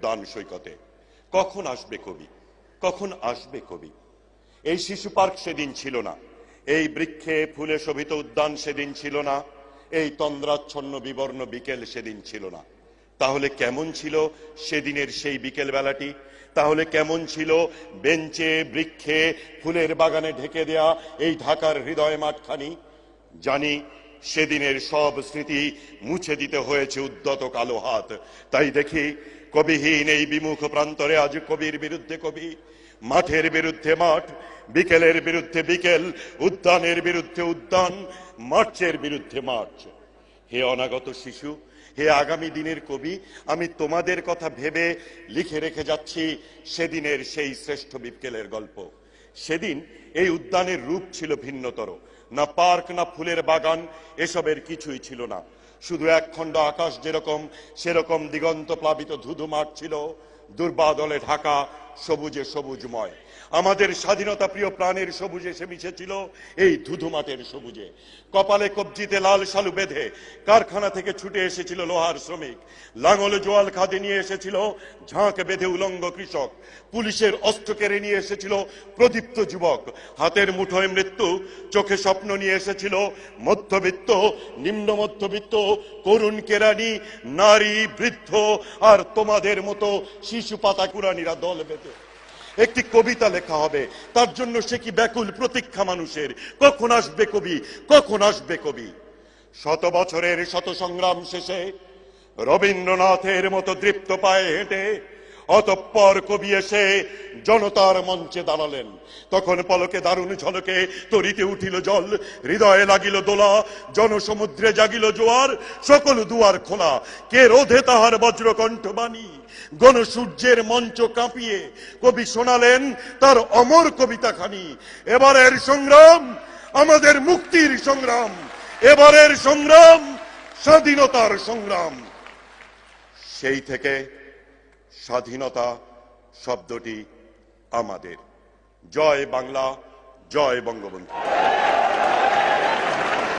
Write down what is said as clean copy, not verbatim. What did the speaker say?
উদ্যান সৈকতে। কখন আসবে কবি, কখন আসবে কবি? এই শিশু পার্ক সেদিন ছিল না, এই বৃক্ষে ফুলে শোভিত উদ্যান সেদিন ছিল না, এই তন্দ্রাচ্ছন্ন বিবর্ণ বিকেল সেদিন ছিল না। তাহলে কেমন ছিল সেদিনের সেই বিকেল বেলাটি? তাহলে কেমন ছিল বেঞ্চে বৃক্ষে ফুলের বাগানে ঢেকে দেয়া এই ঢাকার হৃদয় মাঠখানি? জানি সেদিনের সব স্মৃতি মুছে দিতে হয়েছে উদ্যত কালো হাত। তাই দেখি কবিহীন এই বিমুখ প্রান্তরে আজ কবির বিরুদ্ধে কবি, মাঠের বিরুদ্ধে মাঠ, বিকেলের বিরুদ্ধে বিকেল, উদ্যানের বিরুদ্ধে উদ্যান, মার্চের বিরুদ্ধে মার্চ। হে অনাগত শিশু, হে আগামী দিনের কবি, আমি তোমাদের কথা ভেবে লিখে রেখে যাচ্ছি সেদিনের সেই শ্রেষ্ঠ বিকেলের গল্প। সেদিন এই উদ্যানের রূপ ছিল ভিন্নতর। না পার্ক, না ফুলের বাগান, এসবের কিছুই ছিল না। শুধু একখণ্ড আকাশ যেরকম, সেরকম দিগন্ত প্লাবিত ধুধু মাঠ ছিল, দুর্বাদলে ঢাকা, সবুজে সবুজময়। আমাদের স্বাধীনতা প্রিয় প্রাণের সবুজে সে মিশেছিল এই ধুধু মাঠের সবুজে। কপালে কবজিতে লাল শালু বেঁধে কারখানা থেকে ছুটে এসেছিল লোহার শ্রমিক, লাঙলে জোয়াল খাদে নিয়ে এসেছিল ঝাঁক বেঁধে উলঙ্গ কৃষক, পুলিশের অস্ত্র কেড়ে নিয়ে এসেছিল প্রদীপ্ত যুবক, হাতের মুঠোয় মৃত্যু, চোখে স্বপ্ন নিয়ে এসেছিল মধ্যবিত্ত, নিম্ন মধ্যবিত্ত, করুণ কেরানি, নারী, বৃদ্ধ আর তোমাদের মতো শিশু পাতা কুরানিরা দল বেঁধে। একটি কবিতা লেখা হবে, তার জন্য সে কি ব্যাকুল প্রতীক্ষা মানুষের। কখন আসবে কবি, কখন আসবে কবি? শত বছরের শত সংগ্রাম শেষে রবীন্দ্রনাথের মতো দৃপ্ত পায়ে হেঁটে অতঃপর কবি এসে জনতার মঞ্চে দাঁড়ালেন। তখন পলকে দারুণ ঝলকে তরিতে উঠিল জল, হৃদয়ে লাগিল দোলা, জনসমুদ্রে জাগিল জোয়ার, সকল দুয়ার খোলা, কে রোধে তাহার বজ্রকণ্ঠ বাণী? গণসূর্যের মঞ্চ কাঁপিয়ে কবি শোনালেন তার অমর কবিতা খানি। এবারের সংগ্রাম আমাদের মুক্তির সংগ্রাম, এবারের সংগ্রাম স্বাধীনতার সংগ্রাম। সেই থেকে স্বাধীনতা শব্দটি আমাদের। জয় বাংলা, জয় বঙ্গবন্ধু।